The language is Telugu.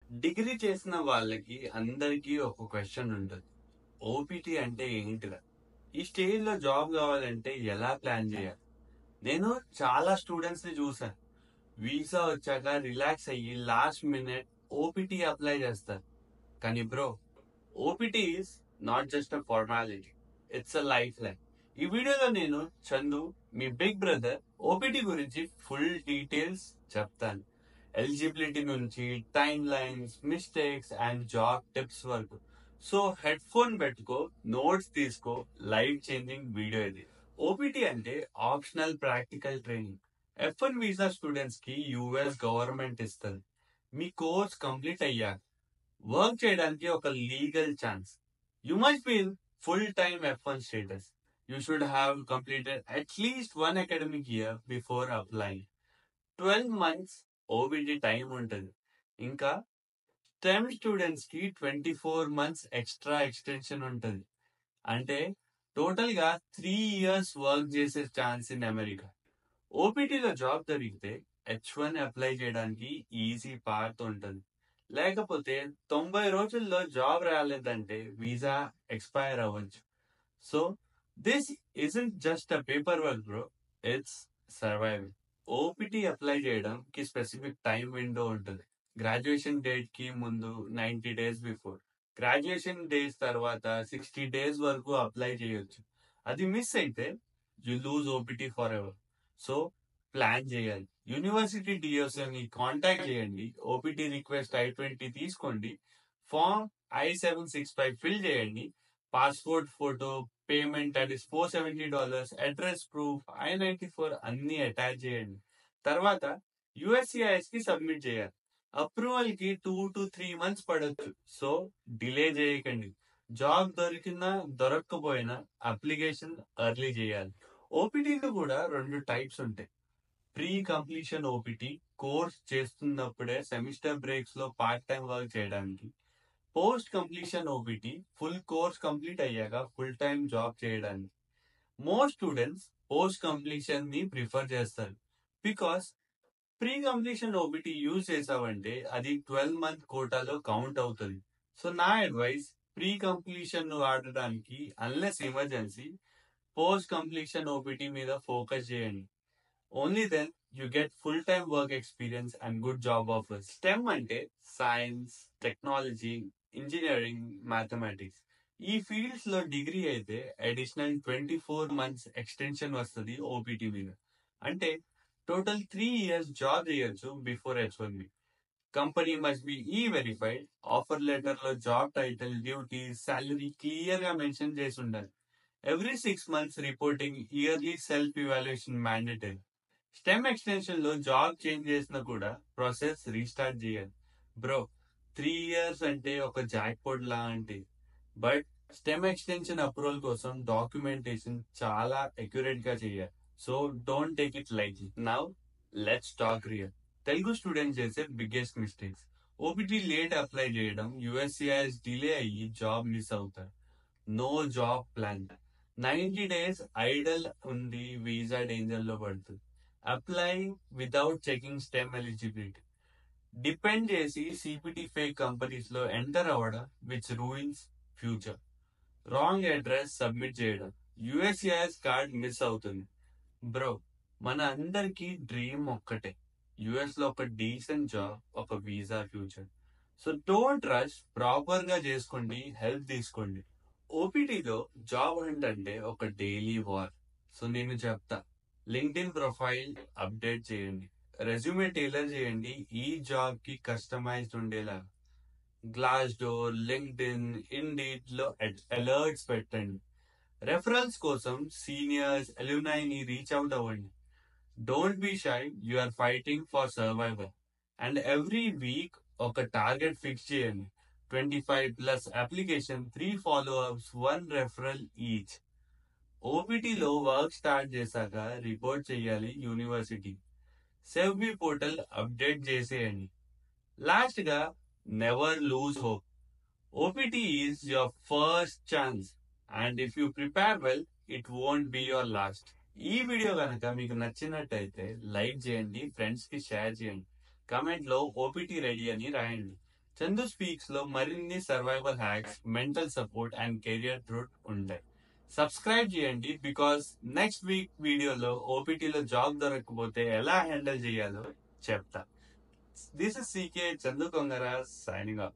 డిగ్రీ చేసిన వాళ్ళకి అందరికీ ఒక క్వశ్చన్ ఉంటుంది. ఓపీటీ అంటే ఏంటిరా? ఈ స్టేజ్ లో జాబ్ కావాలంటే ఎలా ప్లాన్ చేయాలి? నేను చాలా స్టూడెంట్స్ ని చూసాను. వీసా వచ్చాక రిలాక్స్ అయ్యి లాస్ట్ మినిట్ ఓపీటీ అప్లై చేస్తారు. కానీ bro, OPT is not just a formality, it's a life line. ఈ వీడియోలో నేను చందు, మీ బిగ్ బ్రదర్, ఓపీటీ గురించి ఫుల్ డీటెయిల్స్ చెప్తాను. ఎలిజిబిలిటీ నుంచి time lines, mistakes and job tips వరకు. సో హెడ్ ఫోన్ పెట్టుకో, నోట్స్ తీసుకో. లైఫ్ చేంజింగ్ వీడియో ఇది. ఓపీటీ అంటే optional practical training. F1 visa students కి యుఎస్ గవర్నమెంట్ ఇస్తుంది. మీ కోర్స్ కంప్లీట్ అయ్యాక వర్క్ చేయడానికి ఒక legal chance. You must be in full time F1 status. You should have completed at least 1 academic year before applying. 12 months OPT time ఉంటుంది. ఇంకా STEM స్టూడెంట్స్ కి 24 months ఎక్స్ట్రా ఎక్స్టెన్షన్ ఉంటుంది. అంటే టోటల్ గా 3 years వర్క్ చేసే ఛాన్స్ ఇన్ అమెరికా. ఓపీటీలో జాబ్ దొరికితే H1 అప్లై చేయడానికి ఈజీ పాత్ ఉంటుంది. లేకపోతే 90 రోజుల్లో జాబ్ రాలేదంటే వీసా ఎక్స్పైర్ అవ్వచ్చు. So this isn't just a paper work bro, it's survival. OPT apply చేయడానికి స్పెసిఫిక్ టైం విండో ఉంటుంది. గ్రాడ్యుయేషన్ డేట్ కి ముందు 90 days బిఫోర్, గ్రాడ్యుయేషన్ డేస్ తర్వాత 60 days వరకు అప్లై చేయొచ్చు. అది మిస్ అయితే you lose OPT for ever. So plan చేయాలి. యూనివర్సిటీ డిఓని కాంటాక్ట్ చేయండి. ఓపీటీ రిక్వెస్ట్ I-20 తీసుకోండి. ఫామ్ I-765 ఫిల్ చేయండి. పాస్పోర్ట్ ఫోటో, పేమెంట్ అది $470, అడ్రస్ ప్రూఫ్, I-94 అన్ని అటాచ్ చేయండి. తర్వాత యుఎస్సిఐఎస్ కి సబ్మిట్ చేయాలి. అప్రూవల్ కి 2 to 3 months పడొచ్చు. సో డిలే చేయకండి. జాబ్ దొరికినా దొరక్కపోయినా అప్లికేషన్ ఎర్లీ చేయాలి. ఓపీటీలో కూడా 2 టైప్స్ ఉంటాయి. ప్రీ కంప్లీషన్ ఓపీటీ, కోర్స్ చేస్తున్నప్పుడే సెమిస్టర్ బ్రేక్స్ లో పార్ట్ టైం వర్క్ చేయడానికి. Post completion OPT, full course complete అయ్యాక ఫుల్ టైం జాబ్ చేయడానికి. మోస్ట్ స్టూడెంట్స్ పోస్ట్ కంప్లీషన్ ని ప్రిఫర్ చేస్తారు. Because pre completion OPT use చేసావంటే అది 12 month కోటాలో కౌంట్ అవుతుంది. సో నా అడ్వైస్, ప్రీ కంప్లీషన్ వాడడానికి unless emergency, post completion OPT మీద ఫోకస్ చేయండి. Only then you get full time work experience and good job offers. STEM అంటే సైన్స్, టెక్నాలజీ, ఇంజనీరింగ్, మ్యాథమెటిక్స్. ఈ ఫీల్డ్స్ లో డిగ్రీ అయితే అడిషనల్ 24 months ఎక్స్టెన్షన్ వస్తుంది ఓపీటీ మీద. అంటే టోటల్ 3 years జాబ్ చేయొచ్చు before H1B. Company must be verified. Offer letter లో job title, duties, salary clear గా మెన్షన్ చేసి ఉండాలి. Every 6 months reporting, yearly self evaluation mandatory. STEM extension లో జాబ్ చేంజ్ చేసినా కూడా ప్రాసెస్ రీస్టార్ట్ చేయాలి. బ్రో, 3 years అంటే ఒక జాక్పాట్ లాంటిది. బట్ స్టెమ్ ఎక్స్టెన్షన్ అప్రూవల్ కోసం డాక్యుమెంటేషన్ చాలా అక్యురేట్ గా చేయాలి. So don't take it lightly. Now let's talk real. Telugu students చేసే biggest mistakes. OPT late apply చేయడం, యుఎస్సిఐఎస్ డిలే అయ్యి జాబ్ మిస్ అవుతారు. No job plan. 90 days idle ఉంది, వీసా డేంజర్ లో పడుతుంది. Apply without checking STEM eligibility. Depend చేసి సిపిటి ఫేక్ కంపెనీస్ లో ఎంటర్ అవ్వడం, which ruins future. Wrong address submit చేయడం, యుఎస్సిఐఎస్ కార్డ్ మిస్ అవుతుంది. బ్రో, మన అందరికి డ్రీమ్ ఒక్కటే, యుఎస్ లో ఒక డీసెంట్ జాబ్, ఒక visa future. So don't rush, proper గా చేసుకోండి, హెల్ప్ తీసుకోండి. ఓపీటీలో జాబ్ అంటే ఒక డైలీ వార్. సో నేను చెప్తా, లింక్డ్ఇన్ ప్రొఫైల్ అప్డేట్ చేయండి, రెజ్యూమే టైలర్ చేయండి ఈ జాబ్ కి కస్టమైజ్డ్ ఉండేలా. గ్లాస్ డోర్, లింక్డ్ఇన్, ఇండీడ్ లో అలర్ట్స్ పెట్టండి. రెఫరల్స్ కోసం సీనియర్స్, ఎల్యునైని రీచ్ అవుట్ అవ్వండి. Don't be shy, you are fighting for survival. And every week ఒక టార్గెట్ ఫిక్స్ చేయండి. 25+ అప్లికేషన్, 3 ఫాలోఅప్స్, 1 రెఫరల్ ఈచ్. ఓపీటీలో వర్క్ స్టార్ట్ చేశాక రిపోర్ట్ చేయాలి యూనివర్సిటీ. సెవ్బీ పోర్టల్ అప్డేట్ చేసేయండి. లాస్ట్ గా, never lose hope. OPT is your first chance, and if you prepare well, it won't be your last. ఈ వీడియో కనుక మీకు నచ్చినట్టయితే లైక్ చేయండి, ఫ్రెండ్స్ కి షేర్ చేయండి, కమెంట్ లో ఓపీటీ రెడీ అని రాయండి. చందు స్పీక్స్ లో మరిన్ని survival hacks, mental support and career growth ఉంటాయి. సబ్స్క్రైబ్ చేయండి బికాస్ నెక్స్ట్ వీక్ వీడియోలో ఓపీటీలో జాబ్ దొరకకపోతే ఎలా హ్యాండిల్ చేయాలో చెప్తా. This is CK Chandu Kongara signing off.